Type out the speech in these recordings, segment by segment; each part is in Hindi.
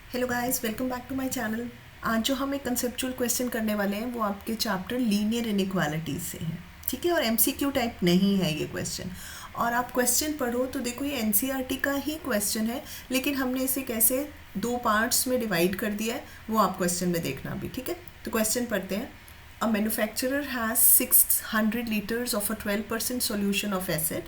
Hello guys, welcome back to my channel. आज जो हम एक कंसेप्चुअल क्वेश्चन करने वाले हैं वो आपके चैप्टर लीनियर इनइक्वालिटीज से है। ठीक है, और एमसीक्यू टाइप नहीं है ये क्वेश्चन। और आप क्वेश्चन पढ़ो तो देखो ये एनसीईआरटी का ही क्वेश्चन है, लेकिन हमने इसे कैसे दो पार्ट्स में डिवाइड कर दिया है वो आप क्वेश्चन में देखना भी। ठीक है, तो क्वेश्चन पढ़ते हैं। A manufacturer has 600 liters of a 12% solution of acid.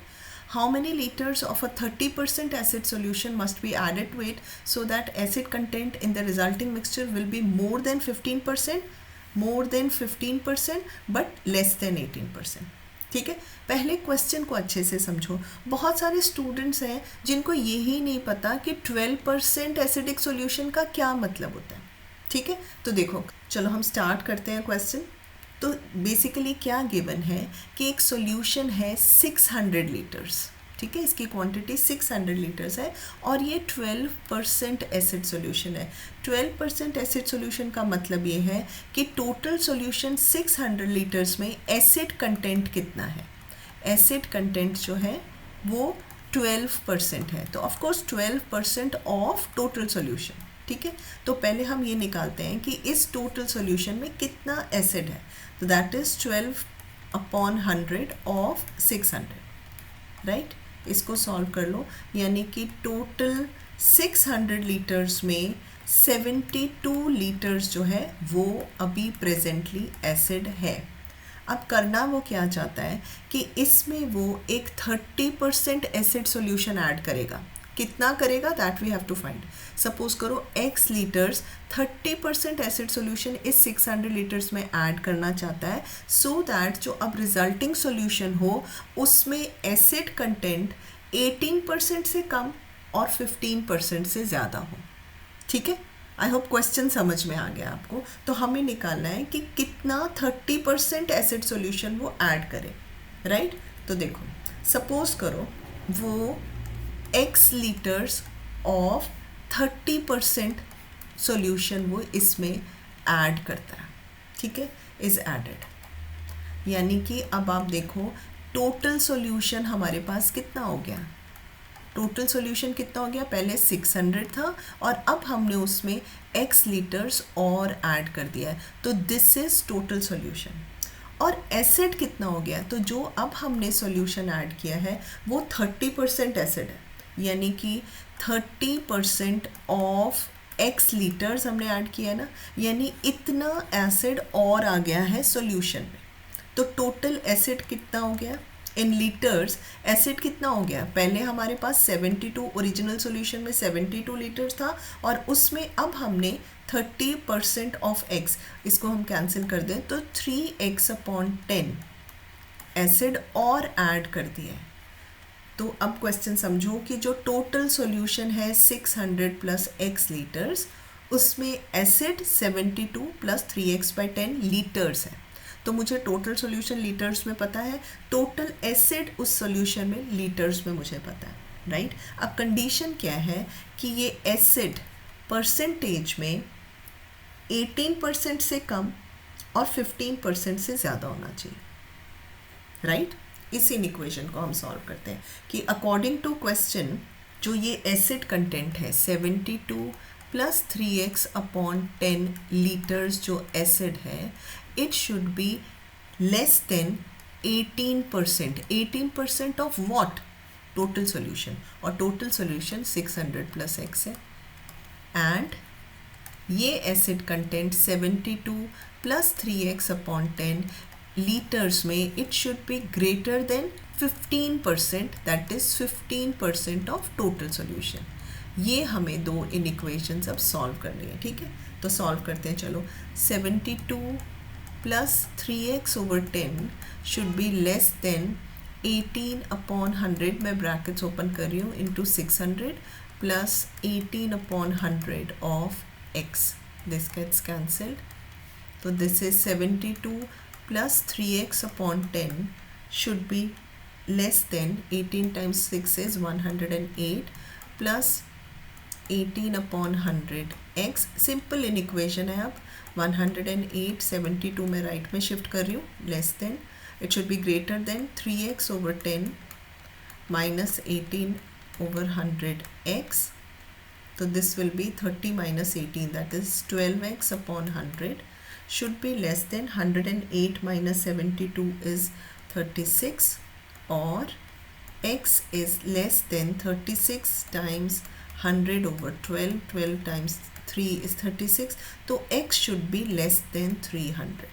How many liters of a 30% acid solution must be added to it so that acid content in the resulting mixture will be more than 15%, but less than 18%? ठीक है, पहले क्वेश्चन को अच्छे से समझो। बहुत सारे स्टूडेंट्स हैं जिनको यही नहीं पता कि 12% एसिडिक सॉल्यूशन का क्या मतलब होता है। ठीक है, तो देखो चलो हम स्टार्ट करते हैं क्वेश्चन। तो बेसिकली क्या गिवन है कि एक सॉल्यूशन है 600 लीटर्स। ठीक है, इसकी क्वांटिटी 600 लीटर्स है और ये 12% एसिड सॉल्यूशन है। 12% एसिड सॉल्यूशन का मतलब ये है कि टोटल सॉल्यूशन 600 लीटर्स में एसिड कंटेंट कितना है। एसिड कंटेंट जो है वो 12% है, तो ऑफकोर्स 12% ऑफ टोटल सॉल्यूशन। ठीक है, तो पहले हम ये निकालते हैं कि इस टोटल सॉल्यूशन में कितना एसिड है। तो दैट इज 12/100 ऑफ 600, राइट। इसको सॉल्व कर लो, यानी कि टोटल 600 लीटर्स में 72 लीटर्स जो है वो अभी प्रेजेंटली एसिड है। अब करना वो क्या चाहता है कि इसमें वो एक 30% एसिड सॉल्यूशन ऐड करेगा। कितना करेगा that we have to find. Suppose करो x litres 30% acid solution is 600 litres में ऐड करना चाहता है, सो दैट जो अब रिजल्टिंग सॉल्यूशन हो उसमें एसिड कंटेंट 18% से कम और 15% से ज़्यादा हो। ठीक है, आई होप क्वेश्चन समझ में आ गया आपको। तो हमें निकालना है कि कितना 30% एसिड सॉल्यूशन वो ऐड करे, राइट। तो देखो सपोज करो वो x लीटर्स ऑफ 30% सॉल्यूशन वो इसमें ऐड करता है। ठीक है, इज एडेड, यानी कि अब आप देखो टोटल सॉल्यूशन हमारे पास कितना हो गया। टोटल सॉल्यूशन कितना हो गया, पहले 600 था और अब हमने उसमें x लीटर्स और ऐड कर दिया है, तो दिस इज टोटल सॉल्यूशन। और एसिड कितना हो गया, तो जो अब हमने सॉल्यूशन ऐड किया है वो 30% एसिड है, यानी कि 30% ऑफ x लीटर्स हमने ऐड किया है ना, यानी इतना एसिड और आ गया है सॉल्यूशन में। तो टोटल एसिड कितना हो गया इन लीटर्स, एसिड कितना हो गया, पहले हमारे पास 72, ओरिजिनल सॉल्यूशन में 72 लीटर्स था और उसमें अब हमने 30% ऑफ x, इसको हम कैंसिल कर दें तो 3x/10 एसिड और ऐड कर दिया है। तो अब क्वेश्चन समझो कि जो टोटल सॉल्यूशन है 600 प्लस x लीटर्स, उसमें एसिड 72 प्लस 3x/10 लीटर्स है। तो मुझे टोटल सॉल्यूशन लीटर्स में पता है, टोटल एसिड उस सॉल्यूशन में लीटर्स में मुझे पता है, राइट। अब कंडीशन क्या है कि ये एसिड परसेंटेज में 18% से कम और 15% से ज़्यादा होना चाहिए, राइट। इसी इक्वेशन को हम सॉल्व करते हैं कि अकॉर्डिंग टू क्वेश्चन जो ये एसिड कंटेंट है 72 प्लस 3x/10 लीटर्स जो एसिड है, it should be less than 18%। 18% of what, total solution, और टोटल सॉल्यूशन 600 प्लस x है। एंड ये acid content 72 plus 3x/10 litres में it should be greater than 15%, that is 15% of total solution. ये हमें दो इन इक्वेशंस अब सॉल्व करनी है। ठीक है, तो सॉल्व करते हैं। चलो 72 plus 3x/10 should be less then 18/100, मैं ब्रैकेट्स ओपन कर रही हूँ, into 600 plus 18/100 of x, this gets cancelled. So this is 72 plus 3x/10 should be less than 18 times 6 is 108 plus 18/100 x, simple in equation है। अब 108 72 में राइट में शिफ्ट कर रही हूँ, less than, it should be greater then 3x/10 minus 18/100 x, तो this will be 30 minus 18, that is 12x upon 100 should be less than 108 minus 72 is 36, or x is less than 36 times 100 over 12, 12 times 3 is 36, तो x should be less than 300.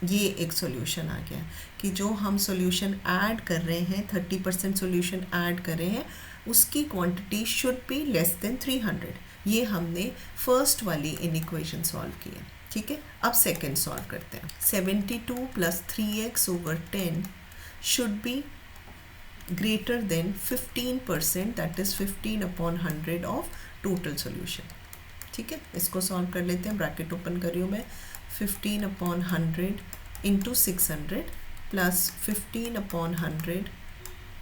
ये एक सॉल्यूशन आ गया कि जो हम सॉल्यूशन ऐड कर रहे हैं 30% सॉल्यूशन ऐड कर रहे हैं उसकी quantity should be less than 300. ये हमने फर्स्ट वाली इनइक्वेशन सॉल्व की है. ठीक है, अब सेकेंड सॉल्व करते हैं. 72 plus 3x over 10 should be greater than 15%, that is 15 upon 100 of total solution. ठीक है, इसको सॉल्व कर लेते हैं. ब्रैकेट ओपन कर रही हूँ मैं. 15 upon 100 into 600 plus 15 upon 100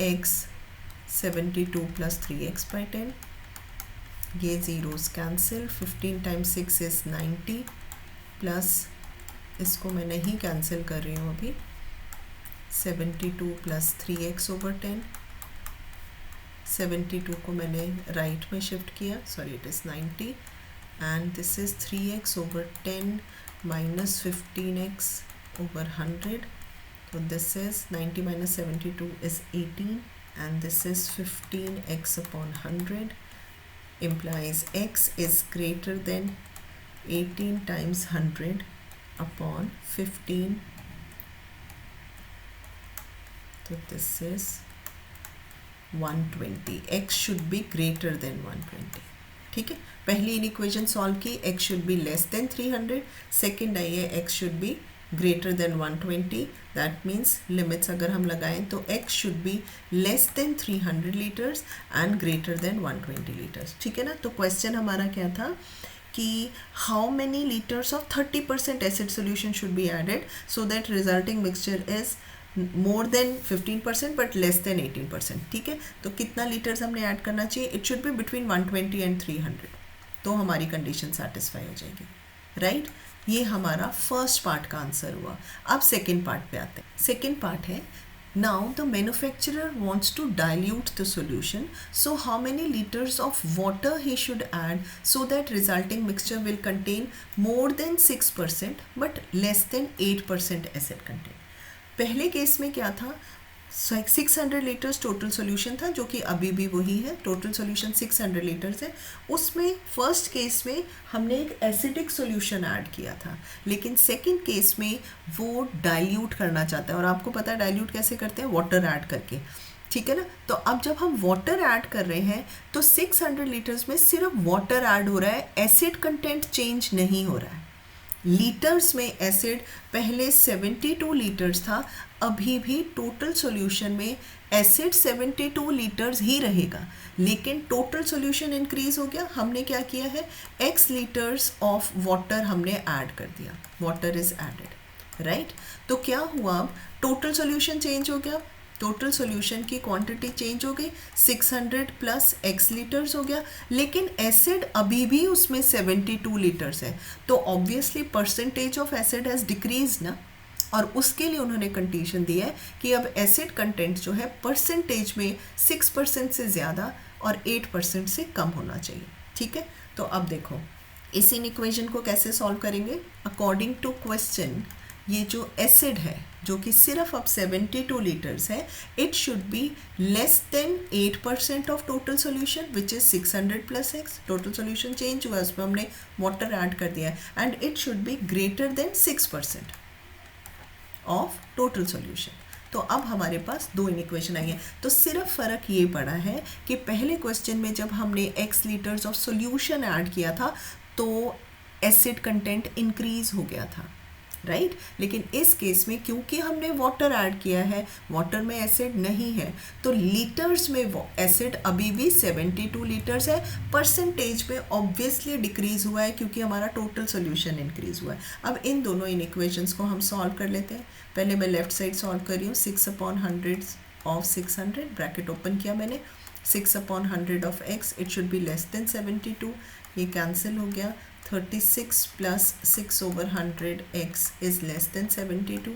x 72 plus 3x by 10. ये zeros cancel. 15 times 6 is 90 plus, इसको मैं नहीं कैंसिल कर रही हूँ अभी, 72 प्लस 3x ओवर 10. 72 को मैंने राइट में शिफ्ट किया, sorry it is 90, and this is 3x over 10 minus 15x over 100. So this is 90 minus 72 is 18, and this is 15x upon 100 implies x is greater than 18 times 100 upon 15. So this is 120. x should be greater than 120. ठीक है, पहली इनइक्वेशन सॉल्व की, x should be less than 300. Second आई है x should be greater than 120. That means limits अगर हम लगाएं तो x should be less than 300 litres and greater than 120 litres. ठीक है ना. तो क्वेश्चन हमारा क्या था कि how many litres of 30% acid solution should be added so that resulting mixture is more than 15% but less than 18%. ठीक है, तो कितना लीटर्स हमने ऐड करना चाहिए? It should be between 120 and 300. तो हमारी कंडीशन सेटिस्फाई हो जाएगी. राइट, ये हमारा फर्स्ट पार्ट का आंसर हुआ. अब सेकेंड पार्ट पे आते हैं. सेकेंड पार्ट है, now the manufacturer wants to dilute the solution, so how many litres of water he should add so that resulting mixture will contain more than 6% but less than 8% acid content. पहले केस में क्या था, 600 लीटर्स टोटल सॉल्यूशन था, जो कि अभी भी वही है. टोटल सॉल्यूशन 600 लीटर्स है. उसमें फर्स्ट केस में हमने एक एसिडिक सॉल्यूशन ऐड किया था, लेकिन सेकंड केस में वो डाइल्यूट करना चाहता है. और आपको पता है डाइल्यूट कैसे करते हैं? वाटर ऐड करके. ठीक है ना. तो अब जब हम वाटर ऐड कर रहे हैं तो 600 लीटर्स में सिर्फ वाटर ऐड हो रहा है, एसिड कंटेंट चेंज नहीं हो रहा है. लीटर्स में एसिड पहले 72 लीटर्स था, अभी भी टोटल सॉल्यूशन में एसिड 72 लीटर्स ही रहेगा, लेकिन टोटल सॉल्यूशन इंक्रीज हो गया. हमने क्या किया है, x लीटर्स ऑफ वाटर हमने ऐड कर दिया. Water is added. राइट, तो क्या हुआ, अब टोटल सॉल्यूशन चेंज हो गया. टोटल सॉल्यूशन की क्वांटिटी चेंज हो गई, 600 प्लस x लीटर्स हो गया, लेकिन एसिड अभी भी उसमें 72 लीटर्स है. तो obviously percentage of acid has decrease ना, और उसके लिए उन्होंने कंडीशन दी है कि अब एसिड कंटेंट जो है परसेंटेज में 6% से ज़्यादा और 8% से कम होना चाहिए. ठीक है, तो अब देखो इस इक्वेशन को कैसे सॉल्व करेंगे. अकॉर्डिंग टू क्वेश्चन, ये जो एसिड है जो कि सिर्फ अब 72 लीटर्स है, it should be less than 8% of total solution which is 600 plus x. Total solution change हुआ, उसमें हमने वाटर ऐड कर दिया है, and it should be greater then 6% of total solution. तो अब हमारे पास दो इक्वेशन आई है. तो सिर्फ फ़र्क ये पड़ा है कि पहले क्वेश्चन में जब हमने x litres of solution add किया था तो एसिड कंटेंट इंक्रीज हो गया था. राइट, लेकिन इस केस में क्योंकि हमने वाटर ऐड किया है, वाटर में एसिड नहीं है, तो लीटर्स में वो एसिड अभी भी 72 लीटर्स है. परसेंटेज में ऑब्वियसली डिक्रीज हुआ है क्योंकि हमारा टोटल सॉल्यूशन इंक्रीज हुआ है. अब इन दोनों इक्वेशंस को हम सॉल्व कर लेते हैं. पहले मैं लेफ्ट साइड सॉल्व कर रही हूँ. 6/100 ऑफ 600, ब्रैकेट ओपन किया मैंने. 6/100 of x, it should be less then 72. ये कैंसिल हो गया. 36 plus 6/100 x is less than 72.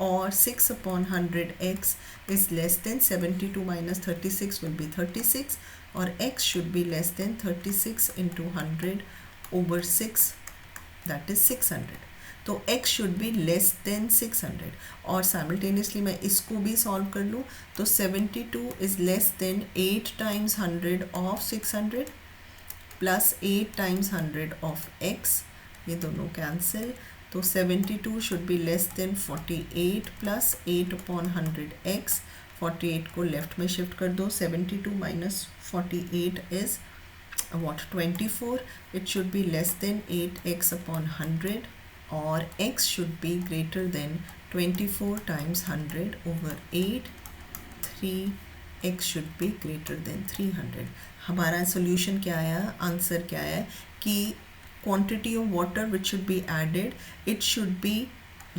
or 6 upon 100x is less than 72 minus 36 will be 36, or x should be less than 36 into 100 over 6, that is 600. तो x should be less than 600, और simultaneously मैं इसको भी solve कर लूँ तो 72 is less than 8 times 100 of 600 plus 8 times 100 of x, ये दोनों cancel, तो 72 should be less than 48 plus 8 upon 100 x, 48 को left में shift कर दो, 72 minus 48 is what, 24, it should be less than 8x upon 100, or x should be greater than 24 times 100 over 8, 3x should be greater than 300. हमारा solution क्या आया, आंसर क्या आया कि quantity of water which should be added, it should be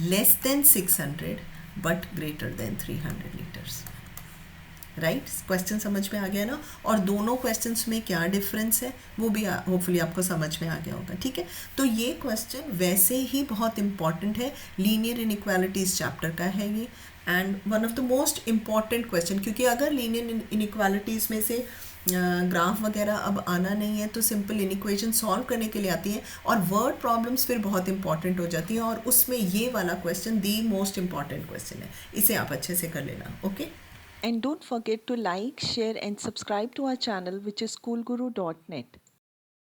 less than 600 but greater than 300 liters. Right, question समझ में आ गया ना, और दोनों क्वेश्चंस में क्या डिफरेंस है वो भी होपफुली आपको समझ में आ गया होगा, ठीक है। तो ये क्वेश्चन वैसे ही बहुत इंपॉर्टेंट है, लीनियर इनइक्वालिटीज चैप्टर का है ये, and one of the most important question, क्योंकि अगर लीनियर इनइक्वालिटीज़ में से ग्राफ वगैरह अब आना नहीं है तो सिंपल इनइक्वेशन सॉल्व करने के लिए आती है, और वर्ड प्रॉब्लम्स फिर बहुत इंपॉर्टेंट हो जाती हैं, और उसमें ये वाला question the most important question है, इसे आप अच्छे से कर लेना, okay. And don't forget to like, share and subscribe to our channel, which is schoolguru.net.